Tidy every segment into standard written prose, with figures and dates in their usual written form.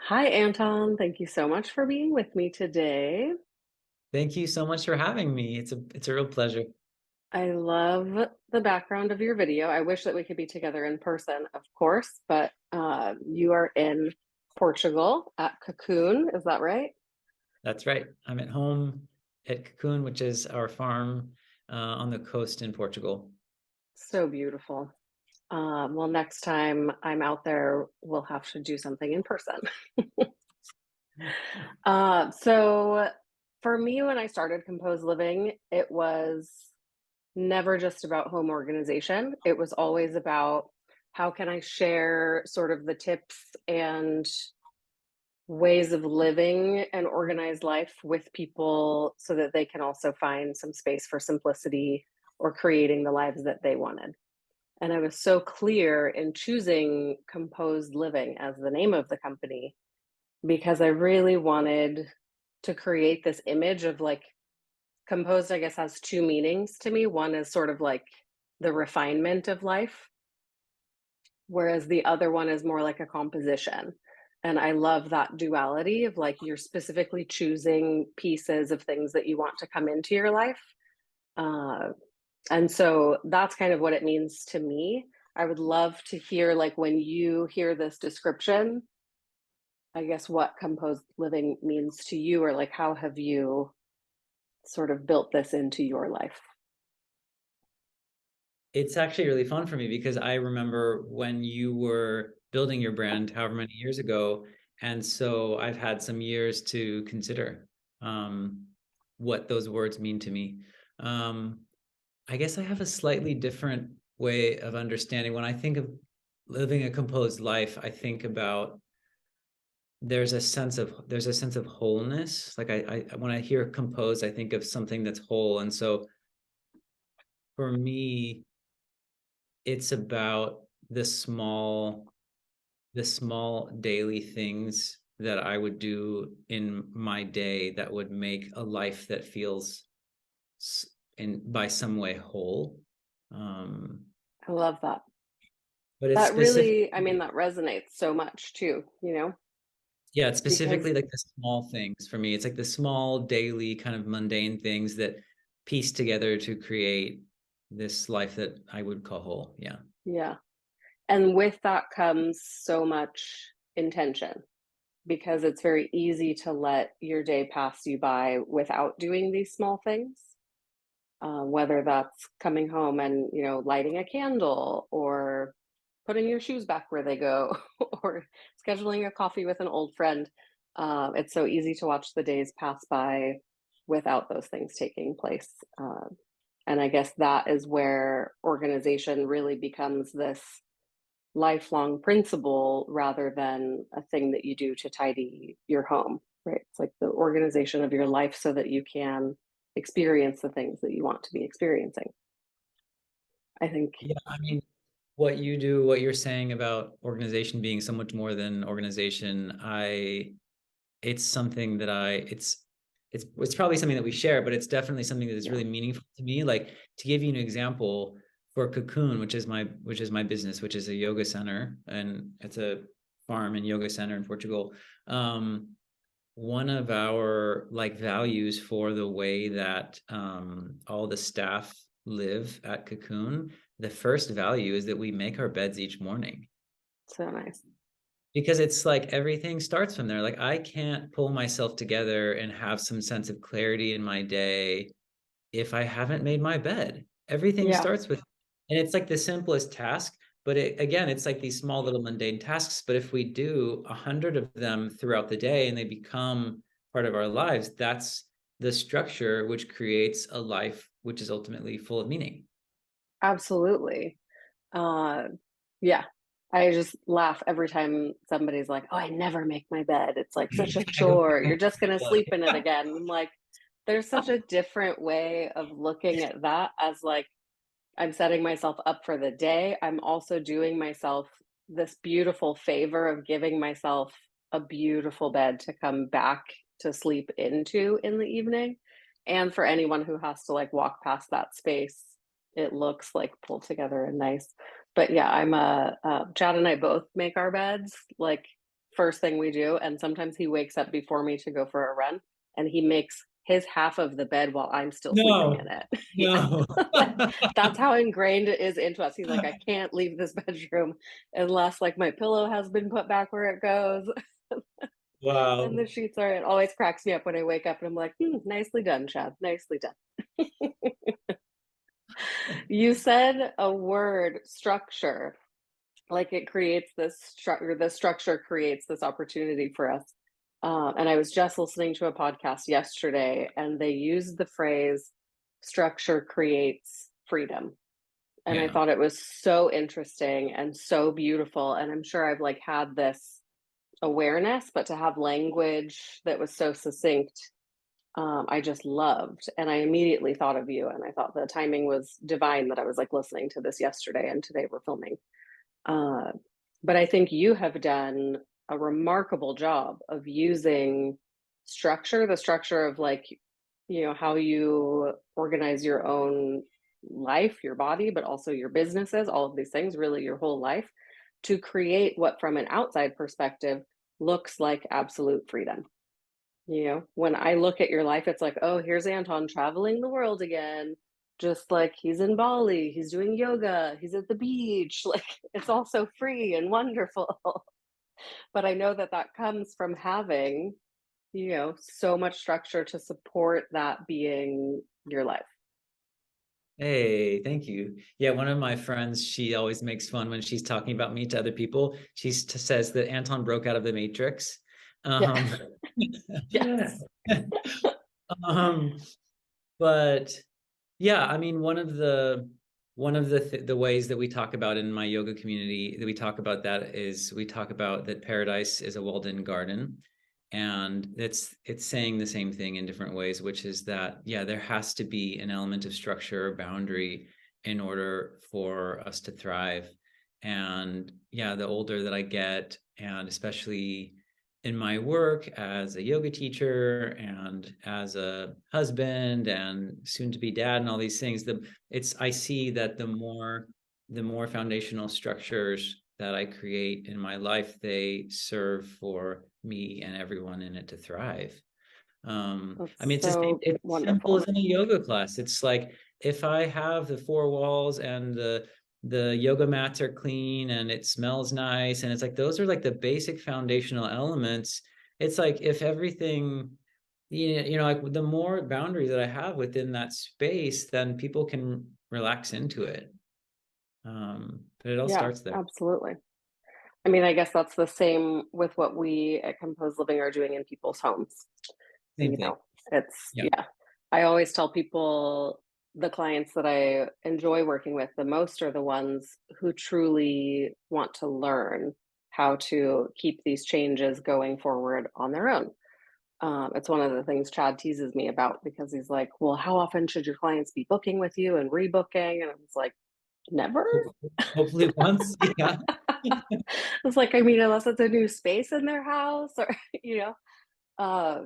Hi, Anton. Thank you so much for being with me today. Thank you so much for having me. It's a real pleasure. I love the background of your video. I wish that we could be together in person, of course, but you are in Portugal at Cocoon. Is that right? That's right. I'm at home at Cocoon, which is our farm on the coast in Portugal. So beautiful. Well, next time I'm out there, we'll have to do something in person. So for me, when I started Compose Living, it was never just about home organization. It was always about how can I share sort of the tips and ways of living an organized life with people so that they can also find some space for simplicity or creating the lives that they wanted. And I was so clear in choosing Composed Living as the name of the company because I really wanted to create this image of like composed, I guess, has two meanings to me. One is sort of like the refinement of life, whereas the other one is more like a composition. And I love that duality of like you're specifically choosing pieces of things that you want to come into your life. Uh, and so that's kind of what it means to me. I would love to hear, like, when you hear this description, I guess what composed living means to you, or like how have you sort of built this into your life? It's actually really fun for me because I remember when you were building your brand however many years ago. And so I've had some years to consider um, what those words mean to me. Um, I guess I have a slightly different way of understanding. When I think of living a composed life, I think about there's a sense of wholeness. Like I when I hear composed, I think of something that's whole. And so for me, it's about the small daily things that I would do in my day that would make a life that feels in by some way whole. Um, I love that. but it's That really, I mean, specifically that resonates so much too, Yeah, it's because specifically like the small things for me. It's like the small daily kind of mundane things that piece together to create this life that I would call whole. Yeah. yeah. And with that comes so much intention because it's very easy to let your day pass you by without doing these small things. Whether that's coming home and, lighting a candle or putting your shoes back where they go or scheduling a coffee with an old friend. It's so easy to watch the days pass by without those things taking place. And I guess that is where organization really becomes this lifelong principle rather than a thing that you do to tidy your home, right? It's like the organization of your life so that you can experience the things that you want to be experiencing. I think, Yeah, I mean, what you do, what you're saying about organization being so much more than organization, it's something that it's probably something that we share, but it's definitely something that is yeah, really meaningful to me. Like to give you an example, for Cocoon, which is my business, which is a yoga center, and it's a farm and yoga center in Portugal. One of our like values for the way that all the staff live at Cocoon, the first value is that we make our beds each morning so nice. because it's like everything starts from there. Like I can't pull myself together and have some sense of clarity in my day if I haven't made my bed. Everything Yeah, starts with, and it's like the simplest task, but again, it's like these small little mundane tasks. But if we do 100 of them throughout the day and they become part of our lives, that's the structure which creates a life which is ultimately full of meaning. absolutely. Uh, yeah, I just laugh every time somebody's like, "Oh, I never make my bed. It's like such a I go, chore. You're just gonna sleep in it again." I'm like, there's such a different way of looking at that as like I'm setting myself up for the day. I'm also doing myself this beautiful favor of giving myself a beautiful bed to come back to sleep into in the evening. And for anyone who has to like walk past that space, it looks like pulled together and nice. But yeah, I'm Chad and I both make our beds like first thing we do, and sometimes he wakes up before me to go for a run, and he makes his half of the bed while I'm still sleeping in No, it. Yeah. no. Like, that's how ingrained it is into us. He's like, "I can't leave this bedroom unless, like, my pillow has been put back where it goes and Wow. the sheets are." It always cracks me up when I wake up and I'm like, "Hmm, nicely done, Chad, nicely done." You said a word, structure, like it creates this structure, the structure creates this opportunity for us. And I was just listening to a podcast yesterday and they used the phrase structure creates freedom. And I Yeah. thought it was so interesting and so beautiful. And I'm sure I've like had this awareness, but to have language that was so succinct, I just loved. And I immediately thought of you. And I thought the timing was divine that I was like listening to this yesterday and today we're filming. Uh, but I think you have done a remarkable job of using structure, the structure of like, how you organize your own life, your body, but also your businesses, all of these things, really your whole life, to create what from an outside perspective looks like absolute freedom. When I look at your life, it's like, oh, here's Anton traveling the world again. Just like he's in Bali, he's doing yoga, he's at the beach. Like it's all so free and wonderful. But I know that that comes from having, so much structure to support that being your life. Hey, thank you. Yeah, one of my friends, she always makes fun when she's talking about me to other people. She says that Anton broke out of the Matrix. Yeah. Um, Yes. um, but yeah, I mean, one of the ways that we talk about in my yoga community that we talk about that is we talk about that paradise is a walled-in garden, and it's saying the same thing in different ways, which is that yeah, there has to be an element of structure or boundary in order for us to thrive. And yeah, the older that I get, and especially in my work as a yoga teacher and as a husband and soon to be dad and all these things, I see that the more foundational structures that I create in my life, they serve for me and everyone in it to thrive. I That's mean, so it's simple wonderful. as in a yoga class. It's like if I have the four walls and the yoga mats are clean and it smells nice, and it's like those are like the basic foundational elements. It's like if everything, like the more boundaries that I have within that space, then people can relax into it. But it all Yeah, starts there. absolutely. I mean, I guess that's the same with what we at Composed Living are doing in people's homes. Same thing. It's, Yeah. yeah. I always tell people the clients that I enjoy working with the most are the ones who truly want to learn how to keep these changes going forward on their own. It's one of the things Chad teases me about because he's like, well, how often should your clients be booking with you and rebooking? And I was like, never. Hopefully once. Yeah. It's like, I mean, unless it's a new space in their house or, you know, uh,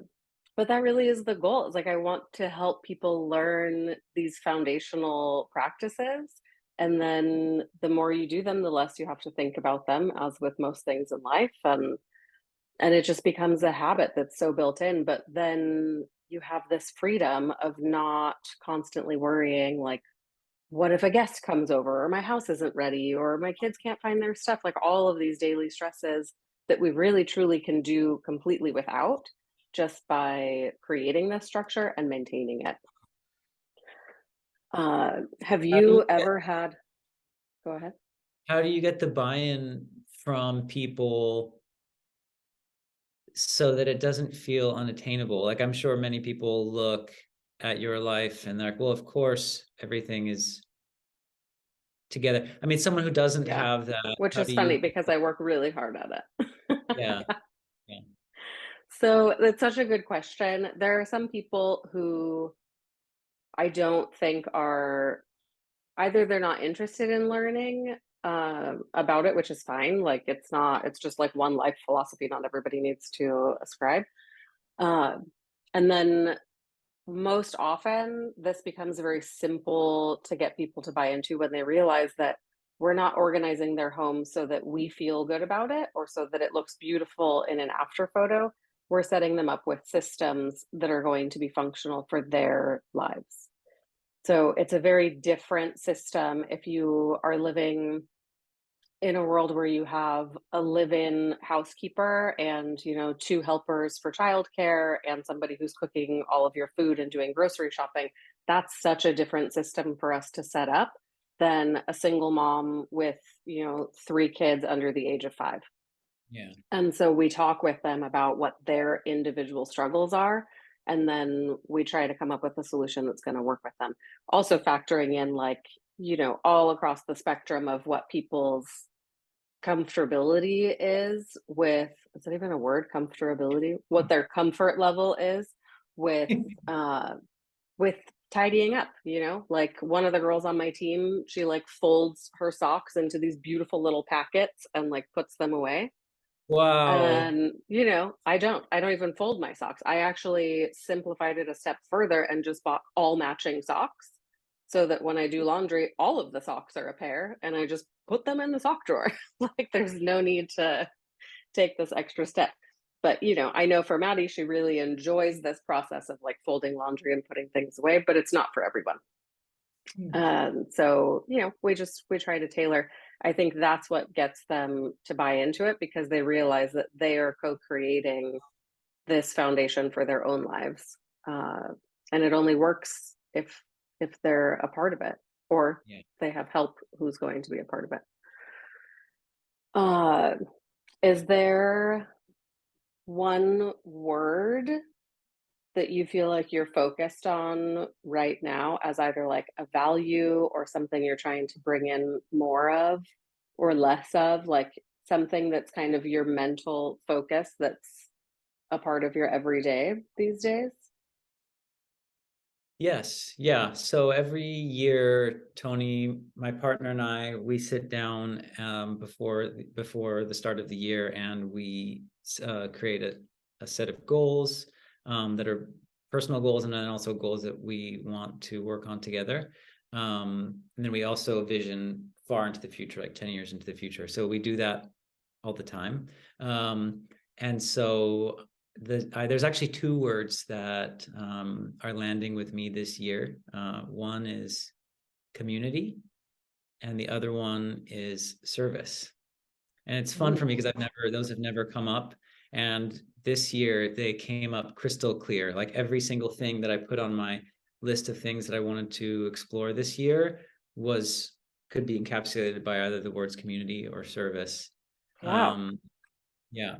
but that really is the goal. It's like I want to help people learn these foundational practices. And then the more you do them, the less you have to think about them, as with most things in life. And it just becomes a habit that's so built in. But then you have this freedom of not constantly worrying, like, what if a guest comes over, or my house isn't ready, or my kids can't find their stuff? Like all of these daily stresses that we really truly can do completely without just by creating this structure and maintaining it. Have How do you you ever had, go ahead. how do you get the buy-in from people so that it doesn't feel unattainable? Like I'm sure many people look at your life and they're like, well, of course everything is together. I mean, someone who doesn't Yeah. have that, Which how is do you? funny because I work really hard at it. Yeah, yeah. So that's such a good question. There are some people who I don't think are either they're not interested in learning about it, which is fine. Like it's just like one life philosophy. Not everybody needs to ascribe. Um, and then most often, this becomes very simple to get people to buy into when they realize that we're not organizing their home so that we feel good about it or so that it looks beautiful in an after photo. We're setting them up with systems that are going to be functional for their lives. So it's a very different system if you are living in a world where you have a live-in housekeeper and, you know, two helpers for childcare and somebody who's cooking all of your food and doing grocery shopping. That's such a different system for us to set up than a single mom with, you know, three kids under the age of 5. Yeah. And so we talk with them about what their individual struggles are, and then we try to come up with a solution that's going to work with them. Also factoring in, like, you know, all across the spectrum of what people's comfortability is that even a word, comfortability? What their comfort level is with, uh, with tidying up, you know? Like, one of the girls on my team, she, like, folds her socks into these beautiful little packets and, like, puts them away. Wow. And, you know, I don't even fold my socks. I actually simplified it a step further and just bought all matching socks so that when I do laundry, all of the socks are a pair and I just put them in the sock drawer. Like, there's no need to take this extra step. But, you know, I know for Maddie, she really enjoys this process of like folding laundry and putting things away, but it's not for everyone. So, you know, we try to tailor. I think that's what gets them to buy into it because they realize that they are co-creating this foundation for their own lives, and it only works if they're a part of it or Yeah. they have help who's going to be a part of it. Uh, is there one word that you feel like you're focused on right now as either like a value or something you're trying to bring in more of or less of, like something that's kind of your mental focus that's a part of your everyday these days? Yes, yeah. So every year, Tony, my partner and I, we sit down before the start of the year, and we create a set of goals that are personal goals, and then also goals that we want to work on together. And then we also vision far into the future, like 10 years into the future. So we do that all the time. And so there's actually two words that are landing with me this year. One is community, and the other one is service. And it's fun for me because Ooh, those have never come up. And this year they came up crystal clear. Like every single thing that I put on my list of things that I wanted to explore this year was could be encapsulated by either the words community or service. wow. Um, yeah.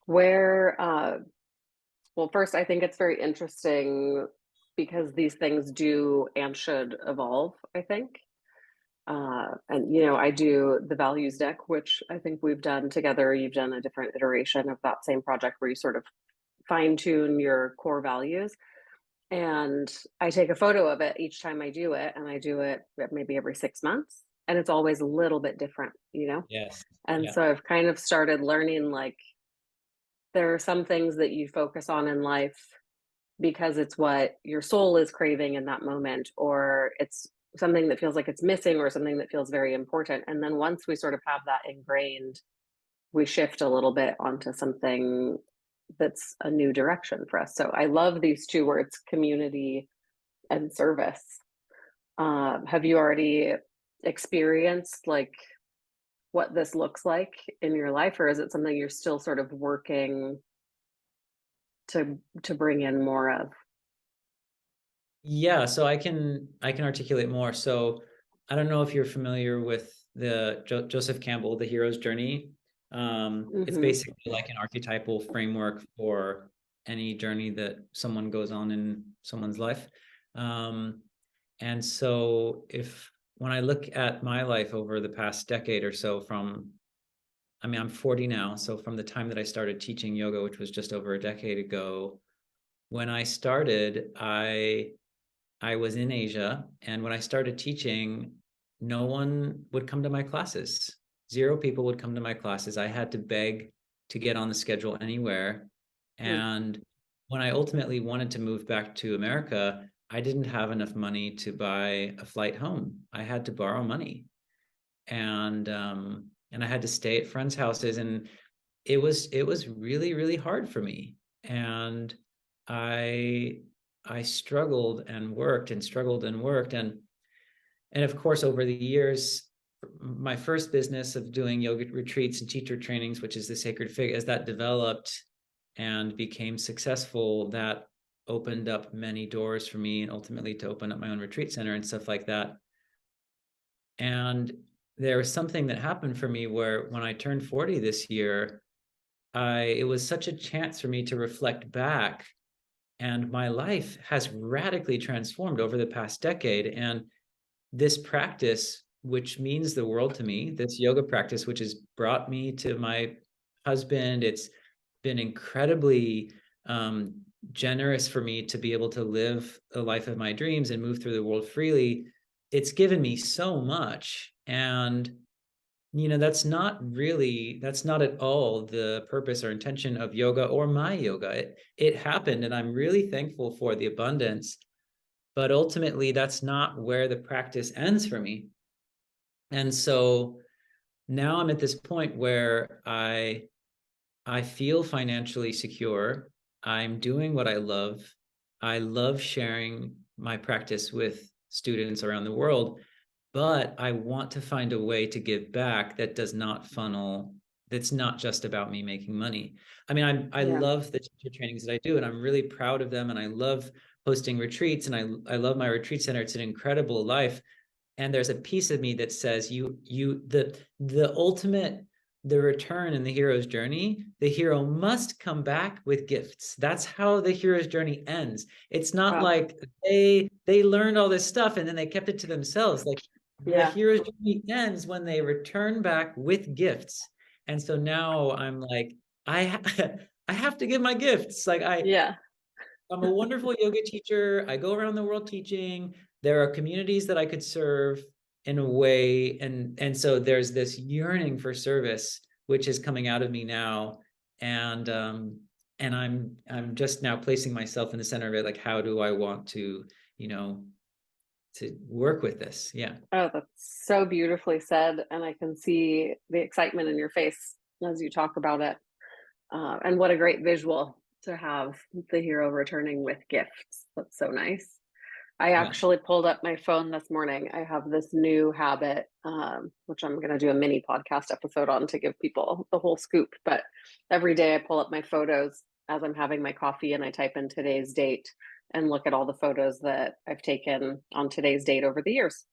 Where, well, first, I think it's very interesting because these things do and should evolve, I think. And, you know, I do the values deck, which I think we've done together. You've done a different iteration of that same project where you sort of fine tune your core values. And I take a photo of it each time I do it, and I do it maybe every 6 months. And it's always a little bit different, you know? Yes. And Yeah. so I've kind of started learning like there are some things that you focus on in life because it's what your soul is craving in that moment, or it's something that feels like it's missing, or something that feels very important. And then once we sort of have that ingrained, we shift a little bit onto something that's a new direction for us. So I love these two words, community and service. Have you already experienced like what this looks like in your life, or is it something you're still sort of working to bring in more of? Yeah, so I can articulate more. So I don't know if you're familiar with the Joseph Campbell, The Hero's Journey. It's Hmm. basically like an archetypal framework for any journey that someone goes on in someone's life. Um, and so if when I look at my life over the past decade or so, I mean, I'm 40 now, so from the time that I started teaching yoga, which was just over a decade ago, when I started, I was in Asia, and when I started teaching, no one would come to my classes. Zero people would come to my classes. I had to beg to get on the schedule anywhere. And when I ultimately wanted to move back to America, I didn't have enough money to buy a flight home. I had to borrow money. and I had to stay at friends' houses, and it was really, really hard for me. And I I struggled and worked and struggled and worked. And of course, over the years, my first business of doing yoga retreats and teacher trainings, which is the Sacred Fig, as that developed and became successful, that opened up many doors for me, and ultimately to open up my own retreat center and stuff like that. And there was something that happened for me where when I turned 40 this year, it was such a chance for me to reflect back, and my life has radically transformed over the past decade. And this practice, which means the world to me, this yoga practice, which has brought me to my husband, it's been incredibly generous for me to be able to live a life of my dreams and move through the world freely. It's given me so much. And that's not at all the purpose or intention of yoga or my yoga. It happened, and I'm really thankful for the abundance, but ultimately that's not where the practice ends for me. And so now I'm at this point where I feel financially secure. I'm doing what I love. I love sharing my practice with students around the world, but I want to find a way to give back that does not funnel, that's not just about me making money. I mean, I Yeah. love the teacher trainings that I do, and I'm really proud of them, and I love hosting retreats, and I love my retreat center. It's an incredible life. And there's a piece of me that says the ultimate, the return in the hero's journey, the hero must come back with gifts. That's how the hero's journey ends. It's not Wow. like they learned all this stuff and then they kept it to themselves. Like, the Yeah. hero's journey ends when they return back with gifts. And so now I'm like, I have to give my gifts. Like, Yeah. I'm a wonderful yoga teacher. I go around the world teaching. There are communities that I could serve in a way, and so there's this yearning for service which is coming out of me now, and I'm just now placing myself in the center of it. Like, how do I want to, you know, to work with this? Yeah. Oh, that's so beautifully said. And I can see the excitement in your face as you talk about it. And what a great visual to have the hero returning with gifts. That's so nice. I Yeah. actually pulled up my phone this morning. I have this new habit, which I'm going to do a mini podcast episode on to give people the whole scoop. But every day I pull up my photos as I'm having my coffee and I type in today's date and look at all the photos that I've taken on today's date over the years.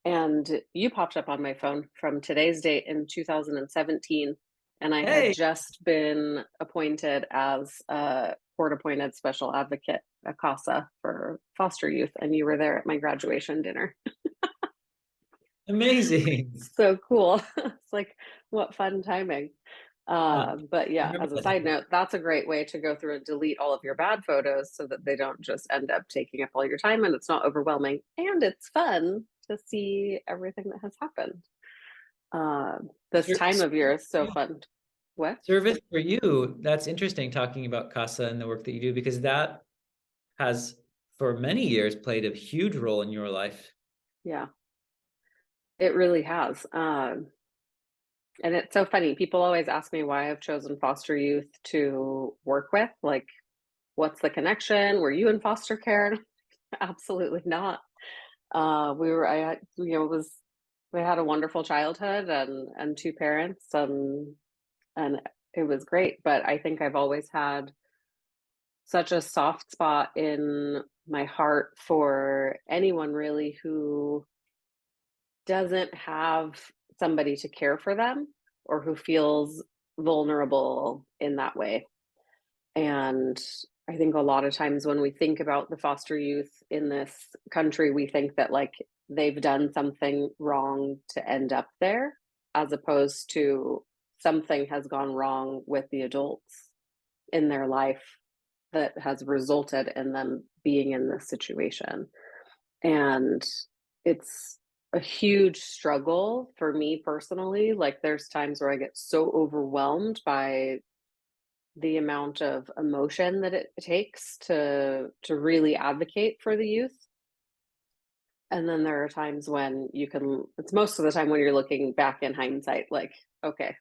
And you popped up on my phone from today's date in 2017. And I had Hey, just been appointed as a court appointed special advocate, a CASA for foster youth. And you were there at my graduation dinner. amazing. So cool. It's like, what fun timing. Yeah. But I yeah, remember as a that. side note, that's a great way to go through and delete all of your bad photos so that they don't just end up taking up all your time and it's not overwhelming. And it's fun to see everything that has happened. This time Service of year is so fun. What? service for you. That's interesting, talking about CASA and the work that you do, because that has for many years played a huge role in your life. Yeah, it really has. And it's so funny. People always ask me why I've chosen foster youth to work with. Like, what's the connection? Were you in foster care? Absolutely not. It was, we had a wonderful childhood and two parents and it was great. But I think I've always had such a soft spot in my heart for anyone really who doesn't have somebody to care for them or who feels vulnerable in that way. And I think a lot of times when we think about the foster youth in this country, we think that like they've done something wrong to end up there, as opposed to something has gone wrong with the adults in their life that has resulted in them being in this situation. And it's a huge struggle for me personally. Like, there's times where I get so overwhelmed by the amount of emotion that it takes to really advocate for the youth. And then there are times when you can, it's most of the time when you're looking back in hindsight, like, okay,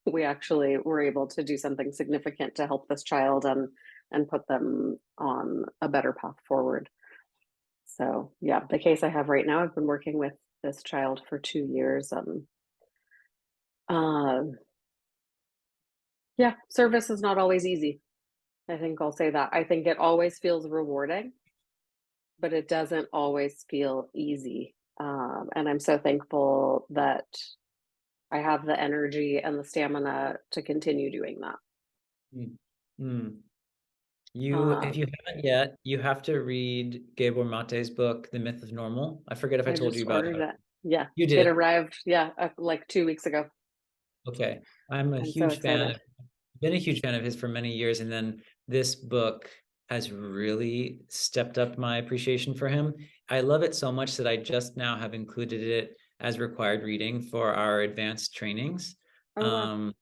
we actually were able to do something significant to help this child and put them on a better path forward. So yeah, the case I have right now, I've been working with this child for 2 years. Uh, yeah, service is not always easy. I think I'll say that. I think it always feels rewarding, but it doesn't always feel easy. And I'm so thankful that I have the energy and the stamina to continue doing that. Mm. Mm. You, if Um, you haven't yet, you have to read Gabor Mate's book, The Myth of Normal. I forget if I I told you just about ordered it. it. Yeah, You it did. arrived. Yeah, like 2 weeks ago. Okay. I'm a I'm so huge fan excited. of, been a huge fan of his for many years. And then this book has really stepped up my appreciation for him. I love it so much that I just now have included it as required reading for our advanced trainings. Oh wow. Um,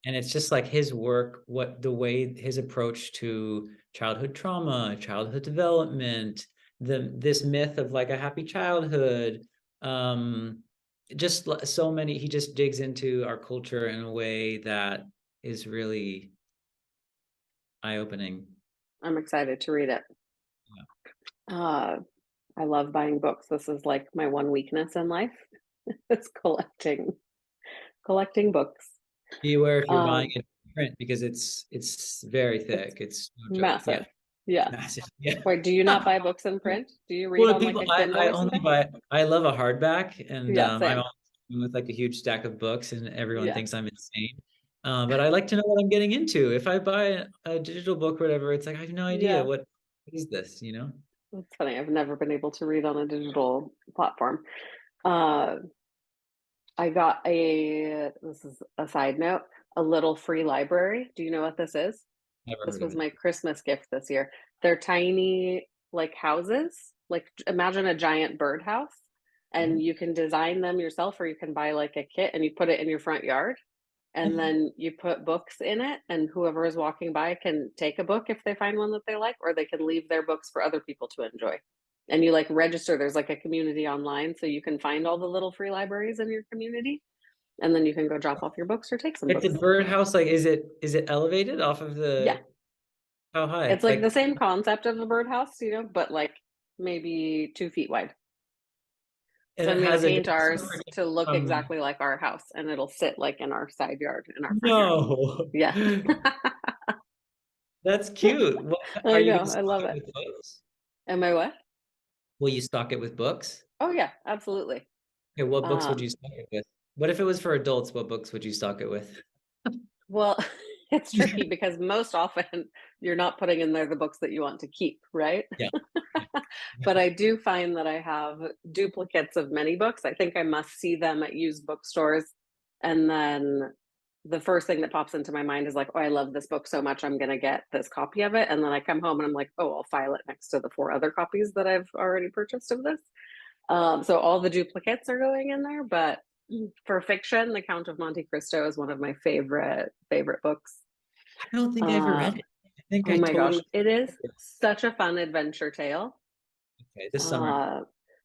and it's just like his work, what the way his approach to childhood trauma, childhood development, this myth of like a happy childhood, um, just so many, he just digs into our culture in a way that is really eye-opening. I'm excited to read it. Yeah. Uh, I love buying books. This is like my one weakness in life. It's collecting books. Beware if you're buying Um, it in print because it's very it's thick. It's no joke. Yeah, massive. Yeah. massive. Yeah. Wait, do you not buy books in print? Do you read Well, on like people, a I Kindle or only something? buy, I love a hardback, and Yeah, I'm same. always with like a huge stack of books, and everyone Yeah. thinks I'm insane. But I like to know what I'm getting into. If I buy a digital book or whatever, it's like I have no idea Yeah. what is this, you know? It's funny. I've never been able to read on a digital platform. Uh, I got this is a side note, a little free library. Do you know what this is? Never This heard of was it. my Christmas gift this year. They're tiny, like houses. Like imagine a giant birdhouse, and Mhm. you can design them yourself, or you can buy like a kit and you put it in your front yard. And then you put books in it, and whoever is walking by can take a book if they find one that they like, or they can leave their books for other people to enjoy. And you like register, there's like a community online, so you can find all the little free libraries in your community, and then you can go drop off your books or take some It's a books. birdhouse. Like, is it elevated off of Yeah, how high? it's like the Like, same concept of a birdhouse, but like maybe 2 feet wide. and So it I'm gonna has a paint downside ours to look exactly like our house, and it'll sit like in our side yard, in our front yard. no. Yeah. That's cute. What, are I you going know, to I stock love it it. with books? Am I what? Will you stock it with books? Oh yeah, absolutely. Okay, what books would Um, you stock it with? What if it was for adults? What books would you stock it with? well, it's tricky because most often you're not putting in there the books that you want to keep, right? Yeah. But I do find that I have duplicates of many books. I think I must see them at used bookstores. And then the first thing that pops into my mind is like, oh, I love this book so much, I'm going to get this copy of it. And then I come home and I'm like, oh, I'll file it next to the 4 other copies that I've already purchased of this. So all the duplicates are going in there. But for fiction, The Count of Monte Cristo is one of my favorite books. I don't think I ever Uh, read it. I think oh I my gosh, totally. it is such a fun adventure tale. Okay, this summer. Uh,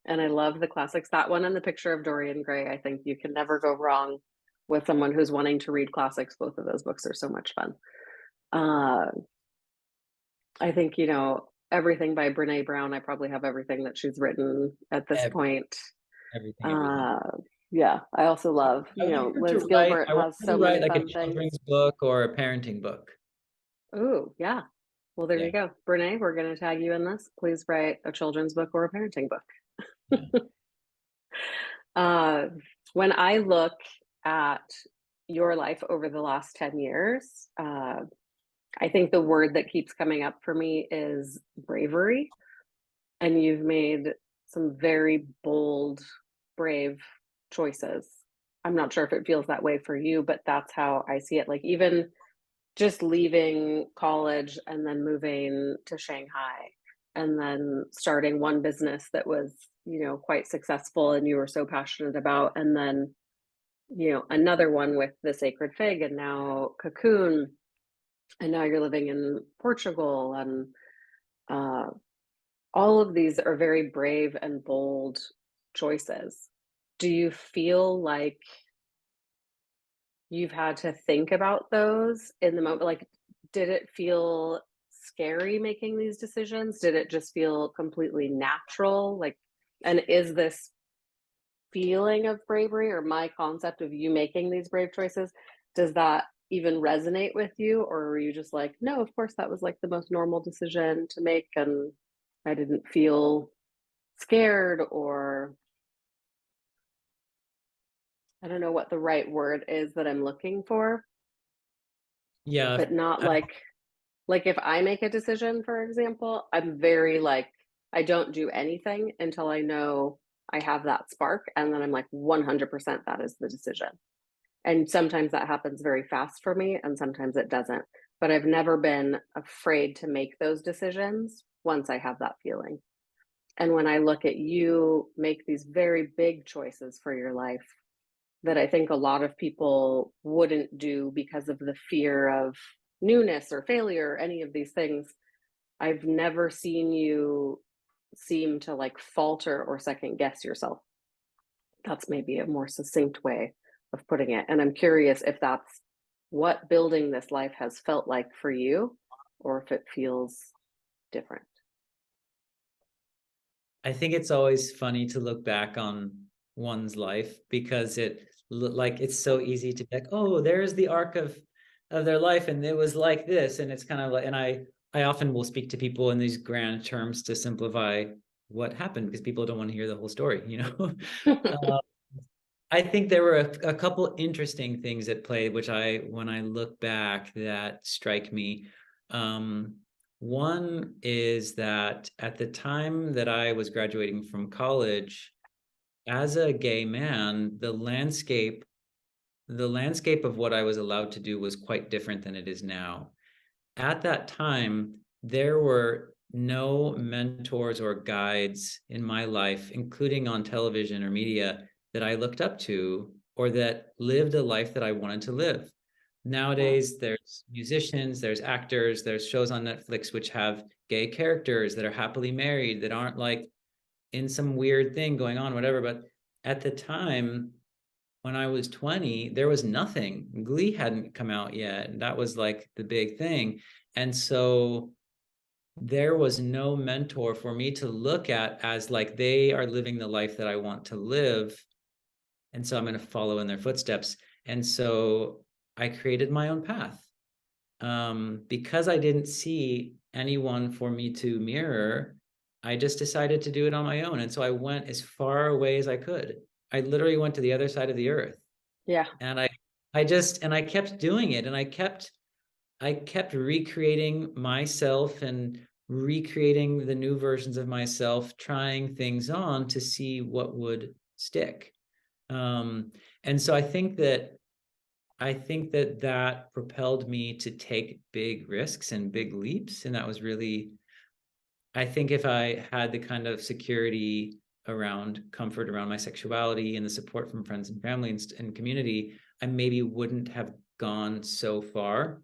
and I love the classics. That one and The Picture of Dorian Gray. I think you can never go wrong with someone who's wanting to read classics. Both of those books are so much fun. Uh, I think, everything by Brene Brown. I probably have everything that she's written at this Every, point. everything. Uh, yeah, I also love, I want her to Liz write, Gilbert I want has her so to write many like a fun things. children's book or a parenting book. Ooh, yeah. Well, there Yeah, you go. Brene, we're going to tag you in this. Please write a children's book or a parenting book. yeah. Uh, when I look at your life over the last 10 years, I think the word that keeps coming up for me is bravery. And you've made some very bold, brave choices. I'm not sure if it feels that way for you, but that's how I see it. Like, even just leaving college and then moving to Shanghai and then starting one business that was, quite successful and you were so passionate about. And then, another one with the Sacred Fig and now Cocoon. And now you're living in Portugal. And uh, all of these are very brave and bold choices. Do you feel like you've had to think about those in the moment? Like, did it feel scary making these decisions? Did it just feel completely natural? Like, and is this feeling of bravery or my concept of you making these brave choices, does that even resonate with you? Or are you just like, no, of course, that was like the most normal decision to make and I didn't feel scared or I don't know what the right word is that I'm looking for, Yeah. but not I, like if I make a decision, for example, I'm very like, I don't do anything until I know I have that spark. And then I'm like, 100% that is the decision. And sometimes that happens very fast for me, and sometimes it doesn't. But I've never been afraid to make those decisions once I have that feeling. And when I look at you make these very big choices for your life that I think a lot of people wouldn't do because of the fear of newness or failure, or any of these things, I've never seen you seem to like falter or second guess yourself. That's maybe a more succinct way of putting it. And I'm curious if that's what building this life has felt like for you, or if it feels different. I think it's always funny to look back on one's life because like it's so easy to be like, oh, there's the arc of their life and it was like this. And it's kind of like, and I often will speak to people in these grand terms to simplify what happened because people don't want to hear the whole story, you know? uh, I think there were a couple interesting things at play, which when I look back, that strike me. Um, One is that at the time that I was graduating from college, as a gay man, the landscape of what I was allowed to do was quite different than it is now. At that time, there were no mentors or guides in my life, including on television or media, that I looked up to or that lived a life that I wanted to live. Wow. Nowadays, there's musicians, there's actors, there's shows on Netflix which have gay characters that are happily married, that aren't like in some weird thing going on, whatever. But at the time, when I was 20, there was nothing. Glee hadn't come out yet. And that was like the big thing. And so there was no mentor for me to look at as like they are living the life that I want to live. And so I'm going to follow in their footsteps. And so I created my own path. Because I didn't see anyone for me to mirror, I just decided to do it on my own. And so I went as far away as I could. I literally went to the other side of the earth. Yeah. And I kept doing it. And I kept recreating myself and recreating the new versions of myself, trying things on to see what would stick. And so I think that that propelled me to take big risks and big leaps. And that was really, I think if I had the kind of security around comfort around my sexuality and the support from friends and family and community, I maybe wouldn't have gone so far.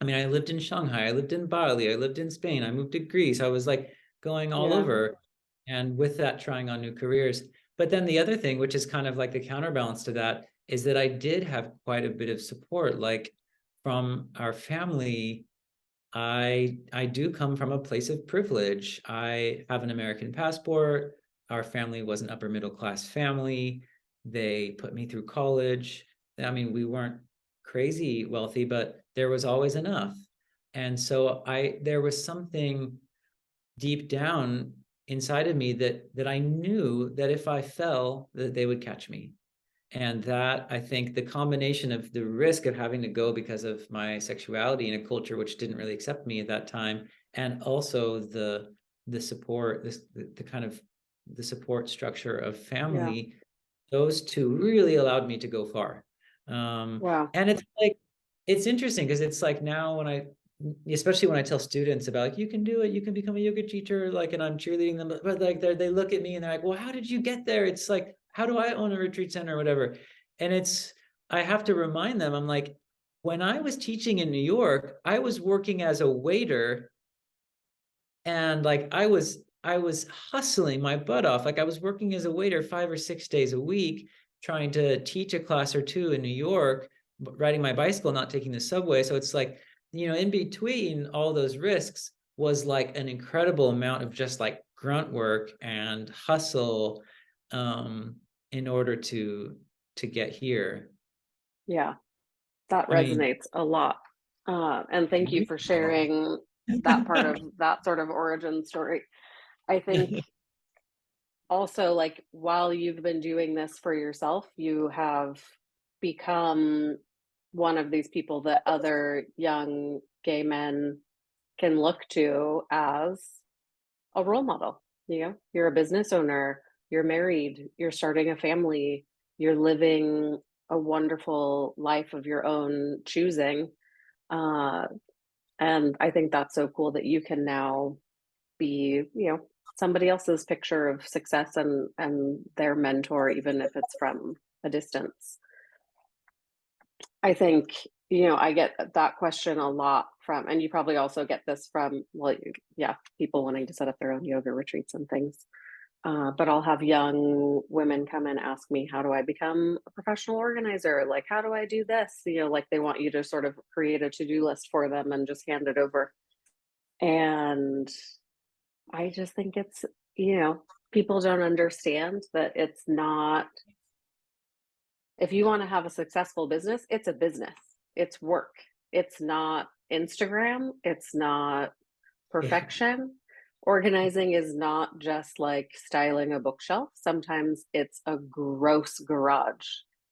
I mean, I lived in Shanghai, I lived in Bali, I lived in Spain, I moved to Greece. I was like going all Yeah. over. And with that, trying on new careers. But then the other thing, which is kind of like the counterbalance to that, is that I did have quite a bit of support, like from our family. I do come from a place of privilege. I have an American passport. Our family was an upper middle class family. They put me through college. I mean, we weren't crazy wealthy, but there was always enough. And so there was something deep down inside of me that I knew that if I fell, that they would catch me. And that, I think, the combination of the risk of having to go because of my sexuality in a culture which didn't really accept me at that time, and also the support, the kind of the support structure of Yeah. family, those two really allowed me to go far. Um, Wow. and it's like it's interesting because it's like now when especially when I tell students about like you can do it, you can become a yoga teacher, like, and I'm cheerleading them, but like they look at me and they're like, well, how did you get there? It's like, how do I own a retreat center or whatever? And I have to remind them, I'm like, when I was teaching in New York, I was working as a waiter and like I was I was hustling my butt off. Like I was working as a waiter 5 or 6 days a week, trying to teach a class or two in New York, riding my bicycle, not taking the subway. So it's like, in between all those risks was like an incredible amount of just like grunt work and hustle, um, in order to get here. Yeah, that I mean, resonates a lot. And thank you for sharing that part of that sort of origin story. I think also, like, while you've been doing this for yourself, you have become one of these people that other young gay men can look to as a role model. You're a business owner, you're married, you're starting a family, you're living a wonderful life of your own choosing. Uh, and I think that's so cool that you can now be, somebody else's picture of success and their mentor, even if it's from a distance. I think, I get that question a lot from, and you probably also get this from, well, yeah, people wanting to set up their own yoga retreats and things. But I'll have young women come and ask me, how do I become a professional organizer? Like, how do I do this? Like they want you to sort of create a to-do list for them and just hand it over. And I just think it's, people don't understand that it's not, if you want to have a successful business, it's a business, it's work. It's not Instagram, it's not yeah. perfection. Organizing is not just like styling a bookshelf. Sometimes it's a gross garage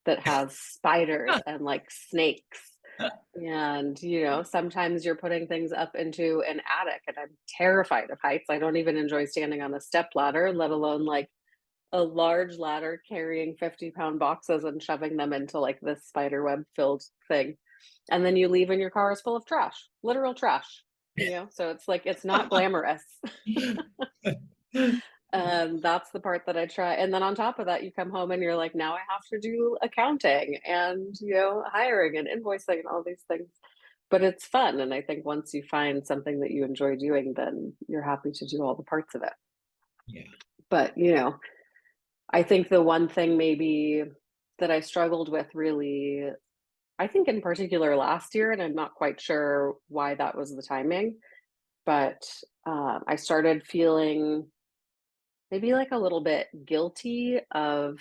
that has spiders and like snakes. And, sometimes you're putting things up into an attic, and I'm terrified of heights. I don't even enjoy standing on a step ladder, let alone like a large ladder carrying 50-pound boxes and shoving them into like this spider web filled thing. And then you leave and your car is full of trash, literal trash, So it's like, it's not glamorous. And that's the part that I try. And then on top of that, you come home and you're like, now I have to do accounting and, hiring and invoicing and all these things. But it's fun. And I think once you find something that you enjoy doing, then you're happy to do all the parts of it. Yeah. But, I think the one thing maybe that I struggled with really, I think in particular last year, and I'm not quite sure why that was the timing, but I started feeling maybe like a little bit guilty of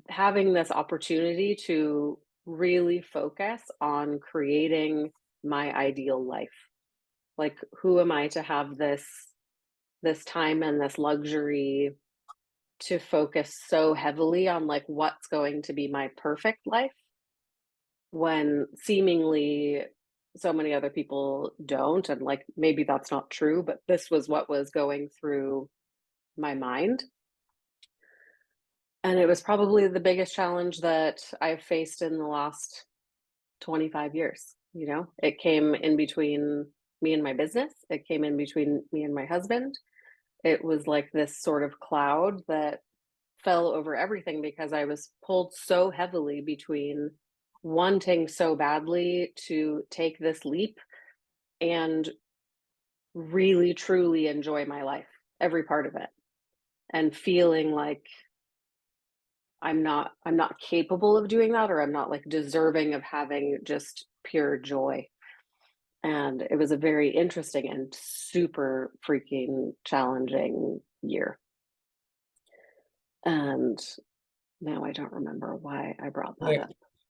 having this opportunity to really focus on creating my ideal life. Like, who am I to have this time and this luxury to focus so heavily on like what's going to be my perfect life when seemingly so many other people don't, and like maybe that's not true, but this was what was going through my mind. And it was probably the biggest challenge that I've faced in the last 25 years. It came in between me and my business, it came in between me and my husband. It was like this sort of cloud that fell over everything because I was pulled so heavily between wanting so badly to take this leap and really truly enjoy my life, every part of it, and feeling like I'm not capable of doing that, or I'm not like deserving of having just pure joy. And it was a very interesting and super freaking challenging year. And now I don't remember why I brought that Where up.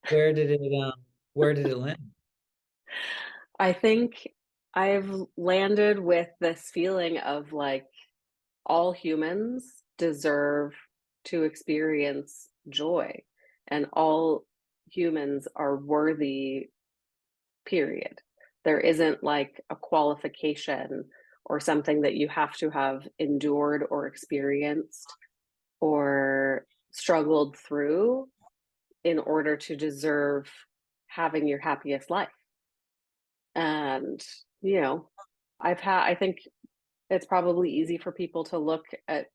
where did it where did it land? I think I've landed with this feeling of like all humans deserve to experience joy, and all humans are worthy, period. There isn't like a qualification or something that you have to have endured or experienced or struggled through in order to deserve having your happiest life. And, you know, I think it's probably easy for people to look at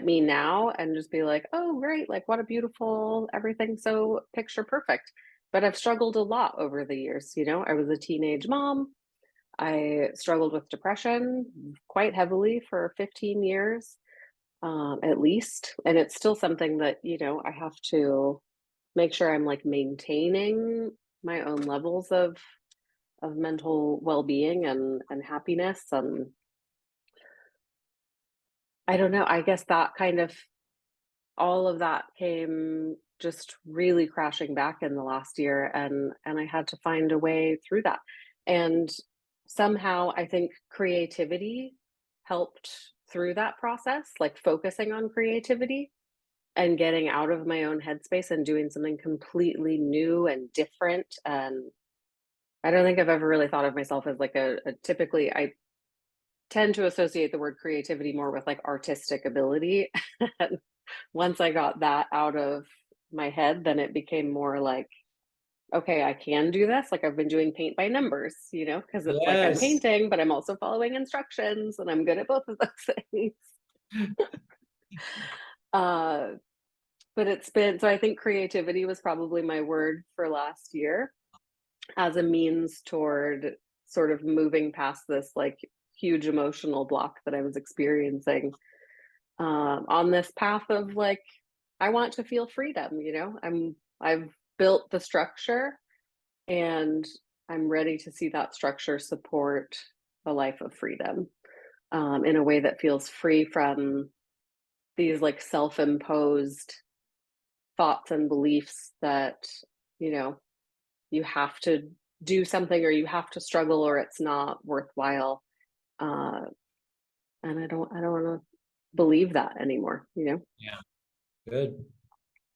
me now and just be like, "Oh, great, like what a beautiful, everything's so picture perfect." But I've struggled a lot over the years. I was a teenage mom. I struggled with depression quite heavily for 15 years, at least, and it's still something that, I have to make sure I'm, like, maintaining my own levels of mental well-being and happiness, and I don't know, I guess that kind of all of that came just really crashing back in the last year, and I had to find a way through that. And somehow I think creativity helped through that process, like focusing on creativity and getting out of my own headspace and doing something completely new and different. And I don't think I've ever really thought of myself as like a typically I tend to associate the word creativity more with like artistic ability. And once I got that out of my head, then it became more like, okay, I can do this. Like I've been doing paint by numbers, because it's like I'm Yes. painting, but I'm also following instructions and I'm good at both of those things. Uh, but it's been, so I think creativity was probably my word for last year as a means toward sort of moving past this like huge emotional block that I was experiencing on this path of like I want to feel freedom. I've built the structure and I'm ready to see that structure support a life of freedom in a way that feels free from these like self-imposed thoughts and beliefs that you know you have to do something or you have to struggle or it's not worthwhile. uh, and I don't want to believe that anymore. Yeah. Good.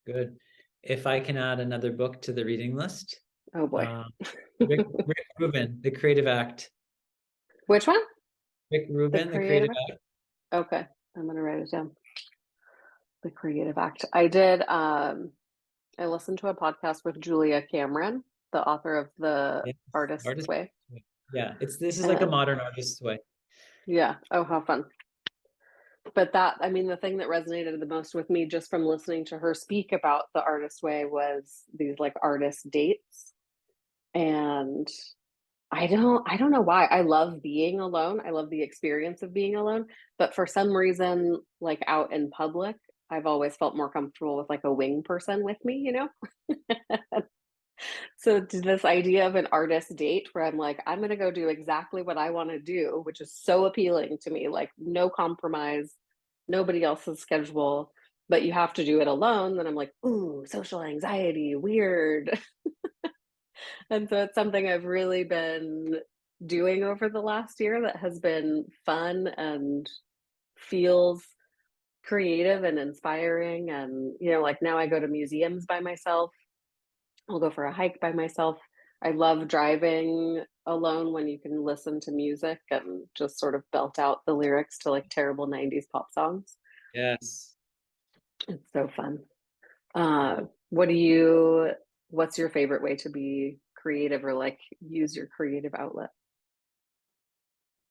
Good. If I can add another book to the reading list, Oh boy. um, Rick Rubin, The Creative Act. Which one? Rick The Rubin, The Creative creative. Act. Okay, I'm gonna write it down. The creative act. I did. I listened to a podcast with Julia Cameron, the author of The Yeah. Artist's Artist. Way, Yeah, this is like a and modern artist's way. yeah. Oh, how fun! But that, I mean, the thing that resonated the most with me just from listening to her speak about The Artist's Way was these like artist dates, and I don't know why. I love being alone. I love the experience of being alone, but for some reason, like out in public, I've always felt more comfortable with like a wing person with me. So to this idea of an artist date where I'm like, I'm gonna go do exactly what I want to do, which is so appealing to me, like no compromise, nobody else's schedule, but you have to do it alone, then I'm like, ooh, social anxiety, weird. And so it's something I've really been doing over the last year that has been fun and feels creative and inspiring. And, like now I go to museums by myself, I'll go for a hike by myself. I love driving alone when you can listen to music and just sort of belt out the lyrics to like terrible 90s pop songs. Yes. It's so fun. Uh, what do you, what's your favorite way to be creative or like use your creative outlet?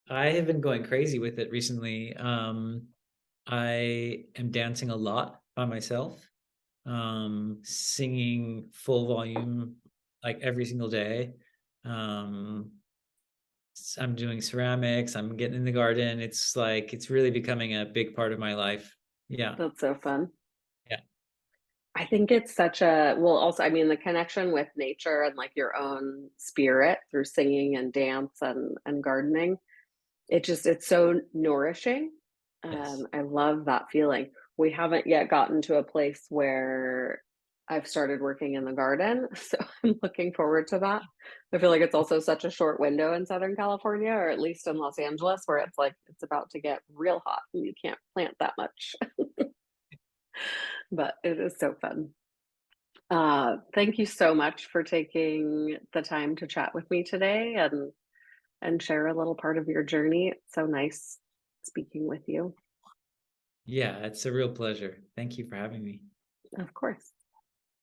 I have been going crazy with it recently. I am dancing a lot by myself, singing full volume like every single day. Um, I'm doing ceramics, I'm getting in the garden. It's like it's really becoming a big part of my life. Yeah. That's so fun. Yeah. I think it's such a, well, also, I mean, the connection with nature and like your own spirit through singing and dance and gardening, it's so nourishing. Yes. I love that feeling. We haven't yet gotten to a place where I've started working in the garden, so I'm looking forward to that. I feel like it's also such a short window in Southern California, or at least in Los Angeles, where it's like it's about to get real hot and you can't plant that much. But it is so fun. Thank you so much for taking the time to chat with me today and share a little part of your journey. It's so nice speaking with you. Yeah, it's a real pleasure. Thank you for having me. Of course.